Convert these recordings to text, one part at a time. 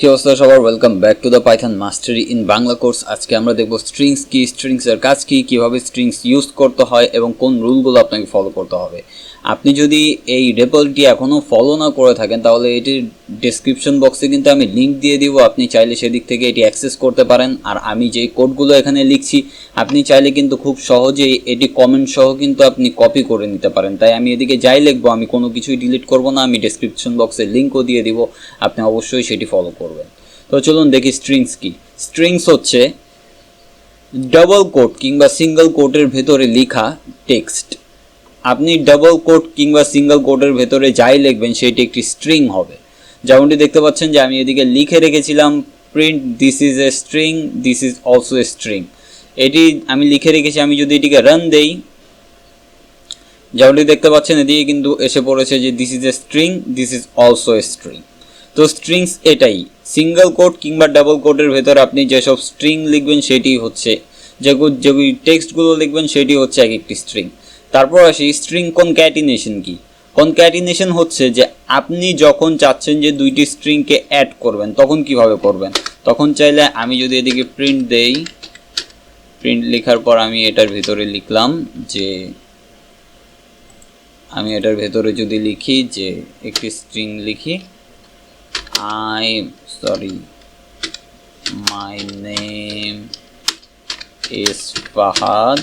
কি অবস্থা সবার, welcome back to the Python mastery in Bangla course. আজকে আমরা দেখব স্ট্রিংস কি, স্ট্রিংসের কাজ কি, কিভাবে স্ট্রিংস ইউজ করতে হয় এবং কোন রুলগুলো আপনাকে ফলো করতে হবে। আপনি যদি এই রেপলটি এখনও ফলো না করে থাকেন তাহলে এটির ডেসক্রিপশন বক্সে কিন্তু আমি লিঙ্ক দিয়ে দিব, আপনি চাইলে সেদিক থেকে এটি অ্যাক্সেস করতে পারেন। আর আমি যেই কোডগুলো এখানে লিখছি আপনি চাইলে কিন্তু খুব সহজেই এটি কমেন্ট সহ কিন্তু আপনি কপি করে নিতে পারেন। তাই আমি এদিকে যাই লিখবো আমি কোনো কিছুই ডিলিট করব না, আমি ডেসক্রিপশন বক্সে লিঙ্কও দিয়ে দিব, আপনি অবশ্যই সেটি ফলো করবেন। তো চলুন দেখি স্ট্রিংস কি। স্ট্রিংস হচ্ছে ডাবল কোট কিংবা সিঙ্গেল কোটের ভেতরে লেখা টেক্সট। আপনি ডাবল কোট কিংবা সিঙ্গেল কোটের ভেতরে যাই লিখবেন সেটি একটি স্ট্রিং হবে। যেমনটি দেখতে পাচ্ছেন যে আমি এদিকে লিখে রেখেছিলাম print this is a string, this is also a string. এটি আমি লিখে রেখেছি। আমি যদি এটিকে রান দেই, যেমনটি দেখতে পাচ্ছেন এদিকে কিন্তু এসে পড়েছে যে this is a string, this is also a string. তো স্ট্রিংস এটাই, সিঙ্গেল কোট কিংবা ডাবল কোটের ভেতরে আপনি যেসব স্ট্রিং লিখবেন সেটি হচ্ছে যে টেক্সটগুলো লিখবেন সেটি হচ্ছে এক একটি স্ট্রিং। তারপর আসি স্ট্রিং কনক্যাটিনেশন কি। কনক্যাটিনেশন হচ্ছে যে আপনি যখন চাচ্ছেন যে দুইটি স্ট্রিংকে অ্যাড করবেন তখন কিভাবে করবেন। তখন চাইলে আমি যদি এদিকে প্রিন্ট দেই, প্রিন্ট লেখার পর আমি এটার ভেতরে লিখলাম যে আমি এটার ভেতরে যদি লিখি যে একটি স্ট্রিং লিখি my name is Fahad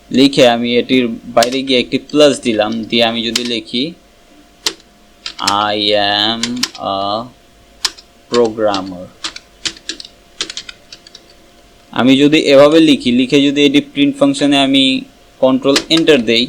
লিখে আমি এটির বাইরে গিয়ে একটি প্লাস দিলাম, দিয়ে আমি যদি লিখি I am a programmer, আমি যদি এভাবে লিখে যদি এটি প্রিন্ট ফাংশনে আমি কন্ট্রোল এন্টার দেই,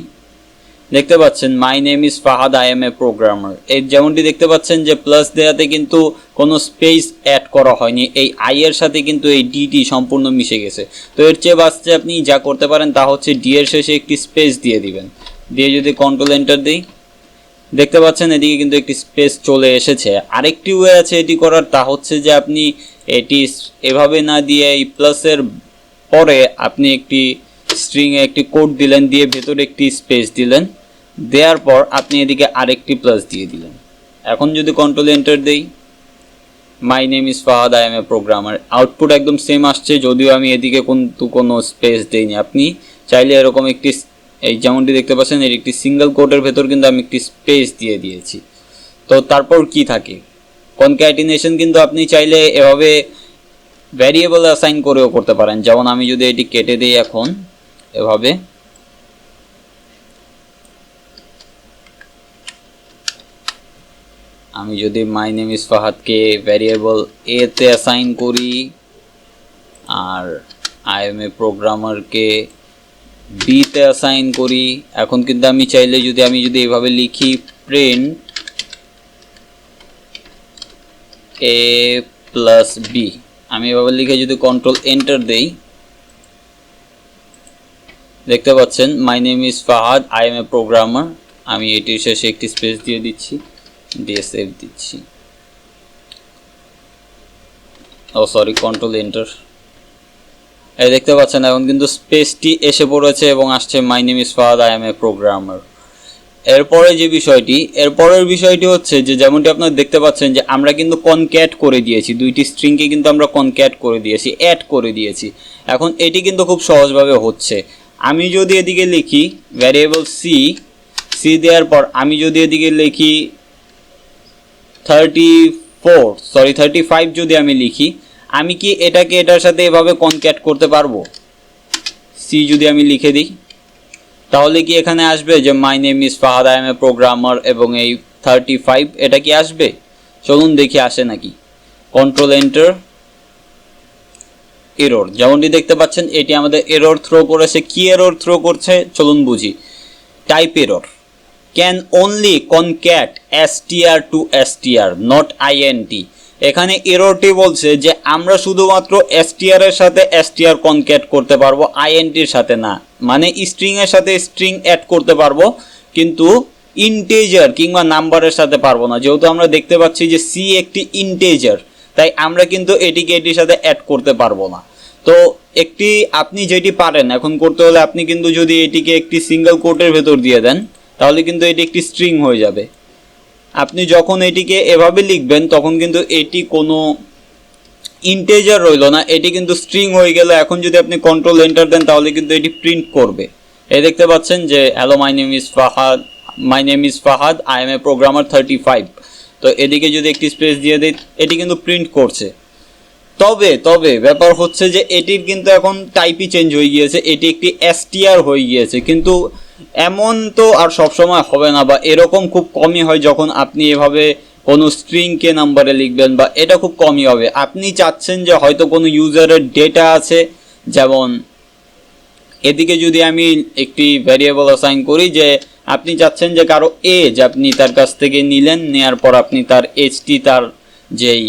দেখতে পাচ্ছেন my name is Fahad, I M A programmer. এর যেমনটি দেখতে পাচ্ছেন যে প্লাস দেওয়াতে কিন্তু কোনো স্পেস অ্যাড করা হয়নি, এই আই এর সাথে কিন্তু এই ডিটি সম্পূর্ণ মিশে গেছে। তো এর চেয়ে বাঁচতে আপনি যা করতে পারেন তা হচ্ছে ডি এর শেষে একটি স্পেস দিয়ে দিবেন, দিয়ে যদি কন্ট্রোল এন্টার দিই দেখতে পাচ্ছেন এদিকে কিন্তু একটি স্পেস চলে এসেছে। আরেকটি ওয়ে আছে এটি করার, তা হচ্ছে যে আপনি এটি এভাবে না দিয়ে এই প্লাসের পরে আপনি একটি স্ট্রিংয়ে একটি কোড দিলেন, দিয়ে ভেতরে একটি স্পেস দিলেন, দেওয়ার পর আপনি এদিকে আরেকটি প্লাস দিয়ে দিলেন। এখন যদি কন্ট্রোল এন্টার দেই my name is Fahad, I M A programmer, output একদম সেম আসছে, যদিও আমি এদিকে কিন্তু কোনো স্পেস দেইনি। আপনি চাইলে এরকম একটি, এই যেমনটি দেখতে পাচ্ছেন এর একটি সিঙ্গেল কোডের ভেতর কিন্তু আমি একটি স্পেস দিয়ে দিয়েছি। তো তারপর কি থাকে কনক্যাটিনেশন, কিন্তু আপনি চাইলে এভাবে ভ্যারিয়েবল অ্যাসাইন করেও করতে পারেন। যেমন আমি যদি এটি কেটে দিই এখন এভাবে, আমি যদি মাই নেম ইজ ফাহাদকে ভ্যারিয়েবল এ তে অ্যাসাইন করি আর আই এম এ প্রোগ্রামারকে বি তে অ্যাসাইন করি, এখন কিন্তু আমি চাইলে যদি এভাবে লিখি প্রিন্ট এ প্লাস বি, আমি এভাবে লিখে যদি কন্ট্রোল এন্টার দেই দেখতে পাচ্ছেন my name is Fahad, I M A programmer, আমি এটির শেষে একটি স্পেস দিয়ে দিচ্ছি, দিয়ে সেভ দিচ্ছি, কন্ট্রোল এন্টার। এই দেখতে পাচ্ছেন এখন কিন্তু স্পেসটি এসে পড়েছে এবং আসছে my name is Fahad, I M A programmer. এরপরের বিষয়টি হচ্ছে যে যেমনটি আপনারা দেখতে পাচ্ছেন যে আমরা কিন্তু কনক্যাট করে দিয়েছি, দুইটি স্ট্রিংকে কিন্তু আমরা কনক্যাট করে দিয়েছি, অ্যাড করে দিয়েছি। এখন এটি কিন্তু খুব সহজভাবে হচ্ছে। আমি যদি এদিকে লিখি ভ্যারিয়েবল সি দেওয়ার পর আমি যদি এদিকে লিখি 35 যদি আমি লিখি, আমি কি এটাকে এটার সাথে এভাবে কনক্যাট করতে পারবো? সি যদি আমি লিখে দিই তাহলে কি এখানে আসবে যে my name is Fahad, I M A programmer এবং এই 35 এটা কি আসবে? চলুন দেখি আসে নাকি। কন্ট্রোল এন্টার, এরর, যেমনটি দেখতে পাচ্ছেন এটি আমাদের এরর থ্রো করেছে। কি এরর থ্রো করছে চলুন বুঝি। Type error, can only concat str to str not int। এখানে এররটি বলছে যে আমরা শুধুমাত্র str এর সাথে str কনক্যাট করতে পারবো, int এর সাথে না। মানে স্ট্রিং এর সাথে স্ট্রিং অ্যাড করতে পারবো কিন্তু ইন্টিজার কিংবা নাম্বারের সাথে পারবো না। যেহেতু আমরা দেখতে পাচ্ছি যে সি একটি ইন্টিজার, তাই আমরা কিন্তু এটিকে এটির সাথে অ্যাড করতে পারবো না। তো আপনি যেটি পারেন এখন করতে হলে, আপনি কিন্তু যদি এটিকে একটি সিঙ্গেল কোটের ভেতর দিয়ে দেন তাহলে কিন্তু এটি একটি স্ট্রিং হয়ে যাবে। আপনি যখন এটিকে এভাবে লিখবেন তখন কিন্তু এটি কোনো ইন্টিজার রইল না, এটি কিন্তু স্ট্রিং হয়ে গেল। এখন যদি আপনি কন্ট্রোল এন্টার দেন তাহলে কিন্তু এটি প্রিন্ট করবে। এই দেখতে পাচ্ছেন যে hello my name is Fahad I M A programmer 35। তো এদিকে যদি একটি স্পেস দিয়ে দিই এটি কিন্তু প্রিন্ট করছে। তবে ব্যাপার হচ্ছে যে এটির কিন্তু এখন টাইপই চেঞ্জ হয়ে গিয়েছে, এটি একটি str হয়ে গিয়েছে। কিন্তু এমন তো আর সবসময় হবে না, বা এরকম খুব কমই হয় যখন আপনি এভাবে কোনো স্ট্রিংকে নাম্বারে লিখবেন, বা এটা খুব কমই হবে। আপনি চাচ্ছেন যে হয়তো কোনো ইউজারের ডেটা আছে, যেমন এদিকে যদি আমি একটি ভ্যারিয়েবল অ্যাসাইন করি যে আপনি চাচ্ছেন যে কারো এজ আপনি তার কাছ থেকে নিলেন, নেওয়ার পর আপনি তার এজটি তার যেই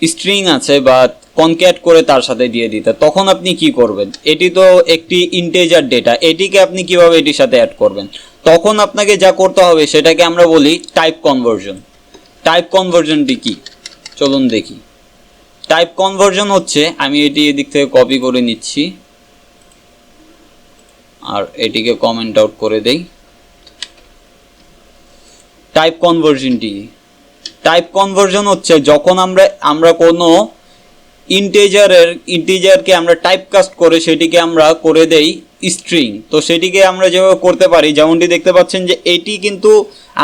স্ট্রিং আছে বা কনক্যাট করে তার সাথে দিয়ে দিতে, তখন আপনি কি করবেন? এটি তো একটি ইন্টিজার ডেটা, এটিকে আপনি কিভাবে এটির সাথে অ্যাড করবেন? তখন আপনাকে যা করতে হবে সেটাকে আমরা বলি টাইপ কনভার্সন। টাইপ কনভার্সনটি কি চলুন দেখি। টাইপ কনভার্সন হচ্ছে, আমি এটি এদিক থেকে কপি করে নিচ্ছি আর এটিকে কমেন্ট আউট করে দেই। টাইপ কনভার্সন হচ্ছে যখন আমরা কোনো ইন্টিজারকে আমরা টাইপ কাস্ট করে সেটিকে আমরা করে দেই স্ট্রিং। তো সেটিকে আমরা যেভাবে করতে পারি, যেমনটি দেখতে পাচ্ছেন যে এটি কিন্তু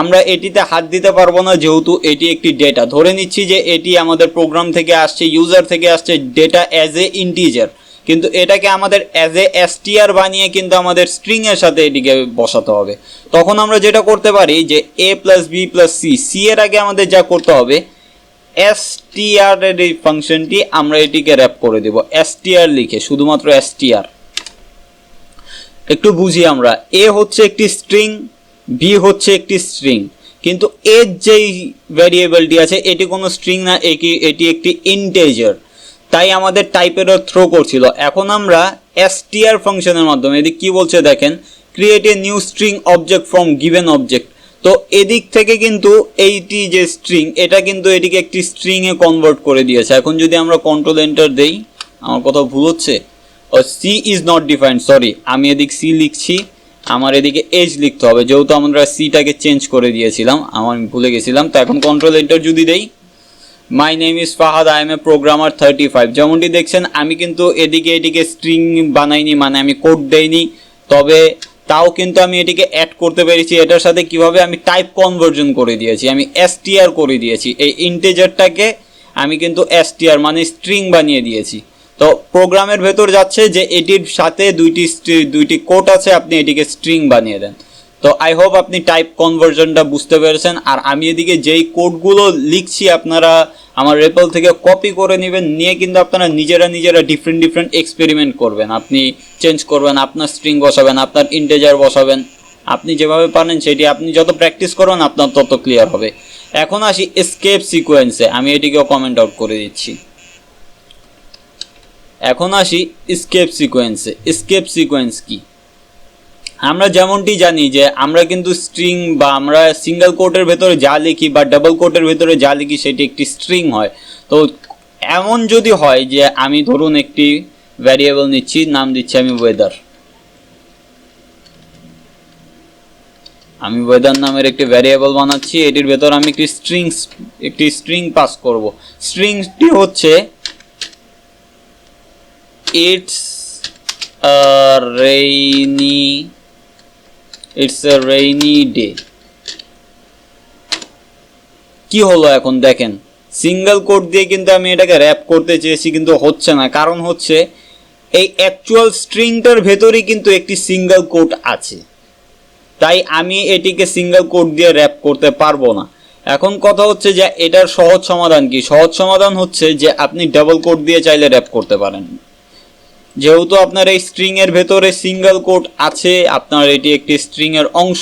আমরা এটিতে হাত দিতে পারবো না, যেহেতু এটি একটি ডেটা। ধরে নিচ্ছি যে এটি আমাদের প্রোগ্রাম থেকে আসছে, ইউজার থেকে আসছে ডেটা অ্যাজ এ ইন্টিজার, কিন্তু এটাকে আমাদের অ্যাজ এ str বানিয়ে কিন্তু আমাদের স্ট্রিং এর সাথে এটিকে বসাতে হবে। তখন আমরা যেটা করতে পারি যে a + b + c এর আগে আমাদের যা করতে হবে str এর এই ফাংশনটি আমরা এটিকে র‍্যাপ করে দেব str লিখে, শুধুমাত্র str। একটু বুঝি আমরা, a হচ্ছে একটি স্ট্রিং, b হচ্ছে একটি স্ট্রিং, কিন্তু এর যেই ভ্যারিয়েবলটি আছে এটি কোনো স্ট্রিং না, এটি একটি ইন্টিজার, তাই আমাদের টাইপের থ্রো করছিল। এখন আমরা str ফাংশনের মাধ্যমে, এদিক কি বলছে দেখেন, create a new string object from given object. তো এদিক থেকে কিন্তু এইটি যে স্ট্রিং, এটা কিন্তু এটিকে একটি স্ট্রিং এ কনভার্ট করে দিয়েছে। এখন যদি আমরা কন্ট্রোল এন্টার দেই, আমার কোথাও ভুল হচ্ছে, ও C is not defined, sorry আমি এদিক সি লিখছি, আমার এদিকে এজ লিখতে হবে, যেহেতু আমরা সিটাকে চেঞ্জ করে দিয়েছিলাম, আমি ভুলে গেছিলাম। তো এখন কন্ট্রোল এন্টার যদি দেই, my name is Fahad I M A programmer 35, যেমনটি দেখছেন আমি কিন্তু এটিকে স্ট্রিং বানাইনি, মানে আমি কোড দেইনি, তবে তাও কিন্তু আমি এটিকে অ্যাড করতে পেরেছি। এটার সাথে কিভাবে আমি টাইপ কনভার্সন করে দিয়েছি, আমি str করে দিয়েছি, এই ইন্টিজারটাকে আমি কিন্তু str মানে স্ট্রিং বানিয়ে দিয়েছি। তো প্রোগ্রামের ভেতর যাচ্ছে যে এটির সাথে দুইটি কোড আছে, আপনি এটিকে স্ট্রিং বানিয়ে দেন। তো আই হোপ আপনি টাইপ কনভার্সনটা বুঝতে পেরেছেন। আর আমি এদিকে যেই কোডগুলো লিখছি আপনারা আমার রেপল থেকে কপি করে নেবেন, নিয়ে কিন্তু আপনারা নিজেরা ডিফারেন্ট এক্সপেরিমেন্ট করবেন। আপনি চেঞ্জ করবেন, আপনার স্ট্রিং বসাবেন, আপনার ইন্টিজার বসাবেন, আপনি যেভাবে পারেন সেটি আপনি যত প্র্যাকটিস করবেন আপনার তত ক্লিয়ার হবে। এখন আসি এসকেপ সিকোয়েন্সে, আমি এটিকেও কমেন্ট আউট করে দিচ্ছি। এখন আসি এসকেপ সিকোয়েন্স কি? আমরা যেমনটি জানি যে আমরা কিন্তু স্ট্রিং বা আমরা সিঙ্গেল কোটের ভেতরে যা লিখি বা ডাবল কোটের ভেতরে যা লিখি সেটি একটি স্ট্রিং হয়। তো এমন যদি হয় যে আমি ধরুন একটি ভ্যারিয়েবল নিচ্ছি, নাম দিচ্ছি আমি ওয়েদার, আমি ওয়েদার নামের একটি ভ্যারিয়েবল বানাচ্ছি, এটির ভেতর আমি একটি স্ট্রিং পাস করব। স্ট্রিংটি হচ্ছে ইটস a rainy day। কি হলো এখন দেখেন, সিঙ্গেল কোড দিয়ে কিন্তু আমি এটাকে র‍্যাপ করতে চেয়েছি কিন্তু হচ্ছে না, কারণ হচ্ছে এই অ্যাকচুয়াল স্ট্রিংটার ভেতরেই কিন্তু একটি সিঙ্গেল কোড আছে, তাই আমি এটিকে সিঙ্গেল কোড দিয়ে র‍্যাপ করতে পারবো না। এখন কথা হচ্ছে যে এটার সহজ সমাধান কি? সহজ সমাধান হচ্ছে যে আপনি ডাবল কোড দিয়ে চাইলে র‍্যাপ করতে পারেন। যেহেতু আপনার এই স্ট্রিং এর ভেতরে সিঙ্গেল কোট আছে, আপনার এটি একটি স্ট্রিং এর অংশ,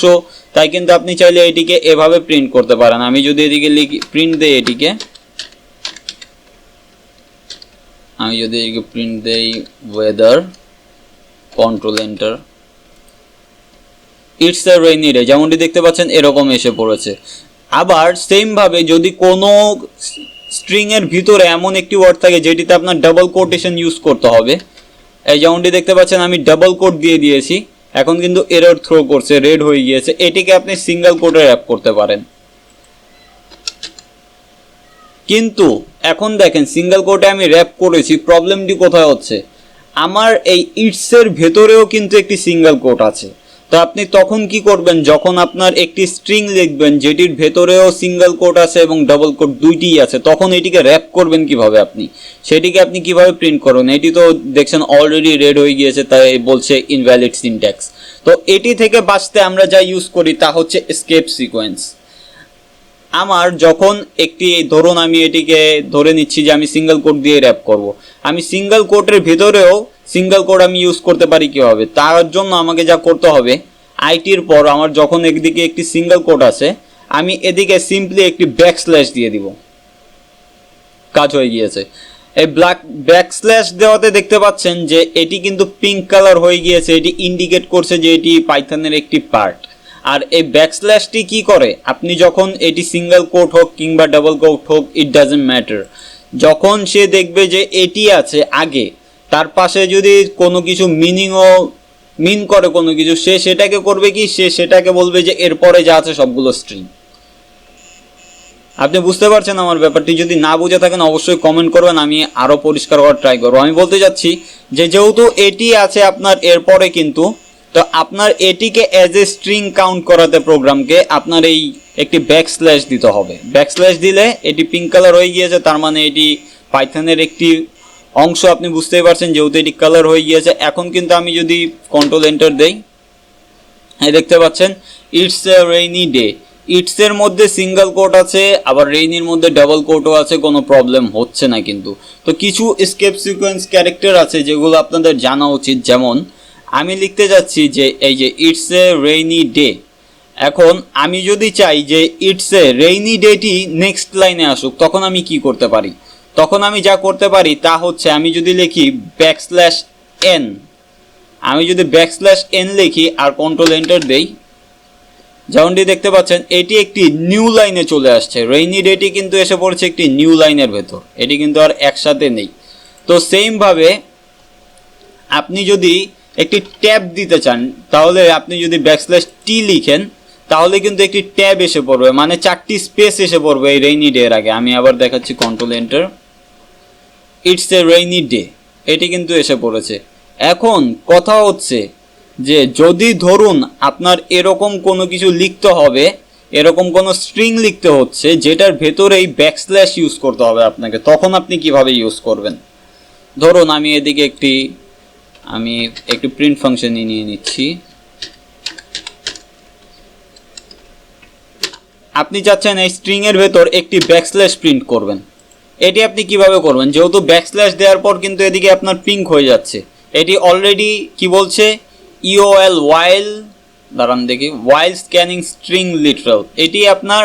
তাই কিন্তু আপনি চাইলে এটিকে এভাবে প্রিন্ট করতে পারেন। আমি যদি এদিকে লিখি প্রিন্ট দেই, এটিকে আমি যদি এদিকে প্রিন্ট দেই weather, control enter, it's a rainy day, যেমনটি দেখতে পাচ্ছেন এরকম এসে পড়েছে। আবার সেম ভাবে যদি কোনো স্ট্রিং এর ভিতরে এমন একটি ওয়ার্ড থাকে যেটিতে আপনার ডাবল কোটেশন ইউজ করতে হবে, এই যেমনটি দেখতে পাচ্ছেন আমি ডাবল কোট দিয়ে দিয়েছি, এখন কিন্তু এরর থ্রো করছে, রেড হয়ে গিয়েছে, এটিকে আপনি সিঙ্গেল কোটে র‍্যাপ করতে পারেন। কিন্তু এখন দেখেন সিঙ্গেল কোটে আমি র্যাপ করেছি, প্রবলেমটি কোথায় হচ্ছে, আমার এই ইটসের ভেতরেও কিন্তু একটি সিঙ্গেল কোট আছে। তো আপনি তখন কি করবেন, যখন আপনার একটি স্ট্রিং লিখবেন যেটির ভেতরেও সিঙ্গেল কোট আছে এবং ডাবল কোট দুইটিই আছে, তখন এটিকে র্যাপ করবেন কিভাবে, আপনি সেটিকে আপনি কিভাবে প্রিন্ট করবেন। এটি তো দেখছেন অলরেডি রেড হয়ে গিয়েছে, তাই বলছে ইনভ্যালিড সিনট্যাক্স। তো এটি থেকে বাঁচতে আমরা যা ইউজ করি তা হচ্ছে এসকেপ সিকোয়েন্স। আমার যখন একটি, ধরুন আমি এটিকে ধরে নিচ্ছি যে আমি সিঙ্গেল কোট দিয়ে র্যাপ করব, আমি সিঙ্গেল কোটের ভিতরেও সিঙ্গেল কোট আমি ইউজ করতে পারি কীভাবে, তার জন্য আমাকে যা করতে হবে, আইটির পর আমার যখন একদিকে একটি সিঙ্গেল কোট আছে, আমি এদিকে সিম্পলি একটি ব্যাকস্ল্যাশ দিয়ে দিব, কাজ হয়ে গিয়েছে। এই ব্যাকস্ল্যাশ দেওয়াতে দেখতে পাচ্ছেন যে এটি কিন্তু পিঙ্ক কালার হয়ে গিয়েছে, এটি ইন্ডিকেট করছে যে এটি পাইথনের একটি পার্ট। আর এই ব্যাকস্ল্যাশটি কি করে, আপনি যখন এটি সিঙ্গেল কোট হোক কিংবা ডাবল কোট হোক, ইট ডাজন্ট ম্যাটার, যখন সে দেখবে যে এটি আছে আগে, তার পাশে যদি কোনো কিছু মিন করে কোনো কিছু, সে সেটাকে করবে কি, সে সেটাকে বলবে যে এরপরে যা আছে সবগুলো স্ট্রিং। আপনি বুঝতে পারছেন আমার ব্যাপারটি? যদি না বুঝে থাকেন অবশ্যই কমেন্ট করবেন, আমি আরও পরিষ্কার করার ট্রাই করবো। আমি বলতে যাচ্ছি যে যেহেতু এটি আছে আপনার এরপরে, কিন্তু তো আপনার এটিকে অ্যাজ এ স্ট্রিং কাউন্ট করাতে প্রোগ্রামকে আপনার এই একটি ব্যাকস্ল্যাশ দিতে হবে। ব্যাকস্ল্যাশ দিলে এটি পিঙ্ক কালার হয়ে গিয়েছে, তার মানে এটি পাইথনের একটি অংশ, আপনি বুঝতেই পারছেন যেহেতু এটি কালার হয়ে গিয়েছে। এখন কিন্তু আমি যদি কন্ট্রোল এন্টার দেই, দেখতে পাচ্ছেন ইটস এ রেইনি ডে, ইটসের মধ্যে সিঙ্গেল কোট আছে, আবার রেইনির মধ্যে ডাবল কোটও আছে, কোনো প্রবলেম হচ্ছে না কিন্তু। তো কিছু এসকেপ সিকোয়েন্স ক্যারেক্টার আছে যেগুলো আপনাদের জানা উচিত, যেমন আমি লিখতে যাচ্ছি যে এই যে ইটস এ রেইনি ডে, এখন আমি যদি চাই যে ইটস এ রেইনি ডেটি নেক্সট লাইনে আসুক, তখন আমি কি করতে পারি, তখন আমি যা করতে পারি তা হচ্ছে, আমি যদি লিখি ব্যাকস্ল্যাশ এন, আমি যদি ব্যাকস্ল্যাশ এন লিখি আর কন্ট্রোল এন্টার দেই, যেমনটি দেখতে পাচ্ছেন এটি একটি নিউ লাইনে চলে আসছে। রেইনি ডেটি কিন্তু এসে পড়ছে একটি নিউ লাইনের ভেতর, এটি কিন্তু আর একসাথে নেই। তো সেমভাবে আপনি যদি একটি ট্যাব দিতে চান, তাহলে আপনি যদি ব্যাকস্ল্যাশ টি লিখেন, তাহলে কিন্তু একটি ট্যাব এসে পড়বে, মানে 4টি স্পেস এসে পড়বে এই রেইনি ডে এর আগে। আমি আবার দেখাচ্ছি, control enter, it's a rainy day, এটি কিন্তু এসে পড়েছে। এখন কথা হচ্ছে যে যদি ধরুন আপনার এরকম কোনো কিছু লিখতে হবে, এরকম কোনো স্ট্রিং লিখতে হচ্ছে যেটার ভেতরেই ব্যাকস্ল্যাশ ইউজ করতে হবে আপনাকে, তখন আপনি কিভাবে ইউজ করবেন। ধরুন আমি এদিকে একটি প্রিন্ট ফাংশন নিয়ে নিচ্ছি, আপনি চাচ্ছেন এই স্ট্রিং এর ভেতর একটি ব্যাকস্ল্যাশ প্রিন্ট করবেন, এটি আপনি কিভাবে করবেন, যেহেতু ব্যাকস্ল্যাশ দেওয়ার পর কিন্তু এদিকে আপনার পিঙ্ক হয়ে যাচ্ছে, এটি অলরেডি কি বলছে, ইওএল ওয়াইল, দাঁড়ান দেখি, ওয়াইল স্ক্যানিং স্ট্রিং লিটারাল, এটি আপনার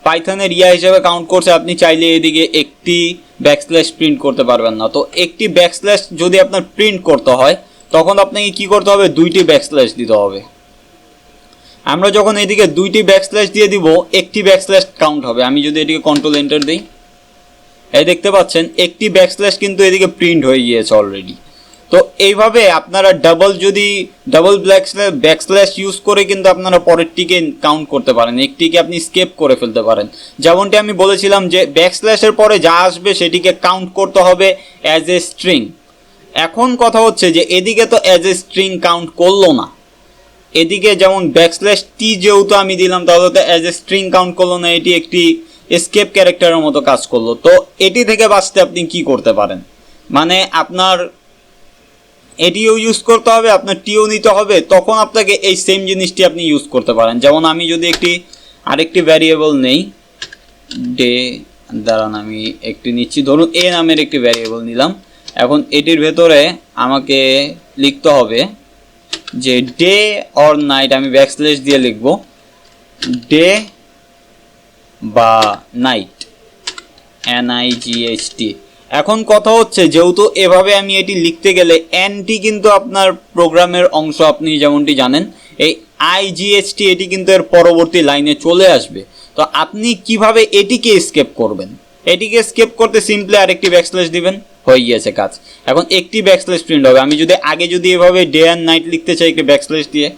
পাইথনের হিসেবে কাউন্ট করছে। আপনি চাইলে এদিকে একটি ব্যাকস্ল্যাশ প্রিন্ট করতে পারবেন না। তো একটি ব্যাকস্ল্যাশ যদি আপনার প্রিন্ট করতে হয়, তখন আপনাকে কি করতে হবে, 2টি ব্যাকস্ল্যাশ দিতে হবে। আমরা যখন এদিকে 2টি ব্যাকস্ল্যাশ দিয়ে দিব, একটি ব্যাকস্ল্যাশ কাউন্ট হবে। আমি যদি এদিকে কন্ট্রোল এন্টার দিই, এই দেখতে পাচ্ছেন একটি ব্যাকস্ল্যাশ কিন্তু এদিকে প্রিন্ট হয়ে গিয়েছে অলরেডি। তো এইভাবে আপনারা ডাবল ব্যাকস্ল্যাশ ইউজ করে কিন্তু আপনারা পরেরটিকে কাউন্ট করতে পারেন, একটিকে আপনি স্কেপ করে ফেলতে পারেন। যেমনটি আমি বলেছিলাম যে ব্যাকস্ল্যাশের পরে যা আসবে সেটিকে কাউন্ট করতে হবে অ্যাজ এ স্ট্রিং। এখন কথা হচ্ছে যে এদিকে তো অ্যাজ এ স্ট্রিং কাউন্ট করলো না, এদিকে যেমন ব্যাকস্ল্যাশ টি যেহেতু আমি দিলাম, তাহলে তো অ্যাজ এ স্ট্রিং কাউন্ট করলো না, এটি একটি এসকেপ ক্যারেক্টারের মতো কাজ করলো। তো এটি থেকে বাঁচতে আপনি কি করতে পারেন, মানে আপনার এটিও ইউজ করতে হবে, আপনার টিও নিতে হবে, তখন আপনাকে এই সেম জিনিসটি আপনি ইউজ করতে পারেন। যেমন আমি যদি আরেকটি ভ্যারিয়েবল নেই, ডে, দাঁড়ান আমি একটি নিচ্ছি, ধরুন এ নামের একটি ভ্যারিয়েবল নিলাম। এখন এটির ভেতরে আমাকে লিখতে হবে যে ডে অর নাইট, আমি ব্যাকস্ল্যাশ দিয়ে লিখব ডে বা নাইট, NIGHT। এখন কথা হচ্ছে যেহেতু এভাবে আমি এটি লিখতে গেলে এনটি কিন্তু আপনার প্রোগ্রামের অংশ, আপনি যেমনটি জানেন, এই IGHT এটি কিন্তু এর পরবর্তী লাইনে চলে আসবে। তো আপনি কিভাবে এটিকে স্কেপ করবেন, এটিকে স্কেপ করতে সিম্পলি আরেকটি ব্যাকস্ল্যাশ দিবেন, হয়ে গিয়েছে কাজ। এখন একটি ব্যাকস্ল্যাশ প্রিন্ট হবে। আমি যদি এভাবে ডে অ্যান্ড নাইট লিখতে চাই, একটি ব্যাকস্ল্যাশ দিয়ে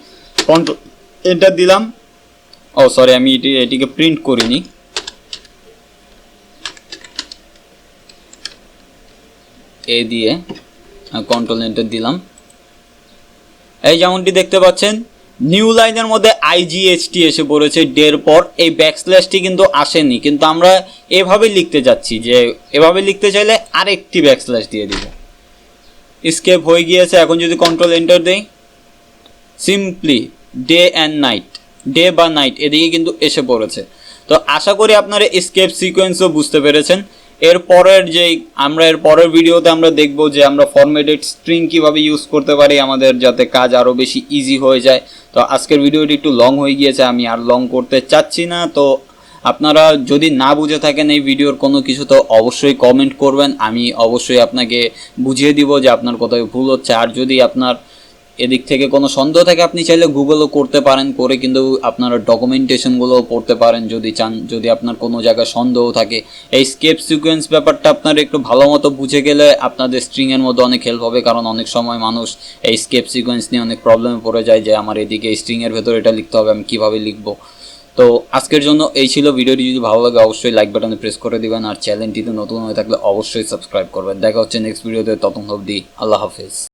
কন্ট্রোল এন্টার দিলাম, ও সরি আমি এটিকে প্রিন্ট করিনি, এ দিয়ে কন্ট্রোল এন্টার দিলাম। এই যেমনটি দেখতে পাচ্ছেন নিউ লাইনের মধ্যে IGHT এসে পড়েছে ডের পর। এই ব্যাকস্ল্যাশটি কিন্তু আসেনি, কিন্তু আমরা এভাবে লিখতে যাচ্ছি যে এভাবে লিখতে চাইলে আরেকটি ব্যাকস্ল্যাশ দিয়ে দিব। স্কেপ হয়ে গিয়েছে। এখন যদি কন্ট্রোল এন্টার দেই simply day and night, day বা নাইট এদিকে কিন্তু এসে পড়েছে। তো আশা করি আপনারা স্কেপ সিকোয়েন্সও বুঝতে পেরেছেন। এর পরের ভিডিওতে আমরা দেখব যে আমরা ফরম্যাটেড স্ট্রিং কিভাবে ইউজ করতে পারি আমাদের যাতে কাজ আরও বেশি ইজি হয়ে যায়। তো আজকের ভিডিওটি একটু লং হয়ে গিয়েছে, আমি আর লং করতে চাচ্ছি না। তো আপনারা যদি না বুঝে থাকেন এই ভিডিওর কোনো কিছু তো অবশ্যই কমেন্ট করবেন, আমি অবশ্যই আপনাকে বুঝিয়ে দিব যে আপনার কোথায় ভুল হচ্ছে। আর যদি আপনার এদিক থেকে কোনো সন্দেহ থাকে আপনি চাইলে গুগলও করতে পারেন, করে কিন্তু আপনারা ডকুমেন্টেশনগুলোও পড়তে পারেন যদি চান, যদি আপনার কোনো জায়গায় সন্দেহ থাকে। এই স্কেপ সিকোয়েন্স ব্যাপারটা আপনারা একটু ভালো মতো বুঝে গেলে আপনাদের স্ট্রিংয়ের মধ্যে অনেক হেল্প হবে, কারণ অনেক সময় মানুষ এই স্কেপ সিকোয়েন্স নিয়ে অনেক প্রবলেমে পড়ে যায় যে আমার এদিকে স্ট্রিংয়ের ভেতরে এটা লিখতে হবে, আমি কীভাবে লিখবো। তো আজকের জন্য এই ছিল। ভিডিওটি যদি ভালো লাগে অবশ্যই লাইক বাটনে প্রেস করে দিবেন, আর চ্যানেলটিতে নতুন হয়ে থাকলে অবশ্যই সাবস্ক্রাইব করবেন। দেখা হচ্ছে নেক্সট ভিডিওতে, ততক্ষণ অবধি আল্লাহ হাফেজ।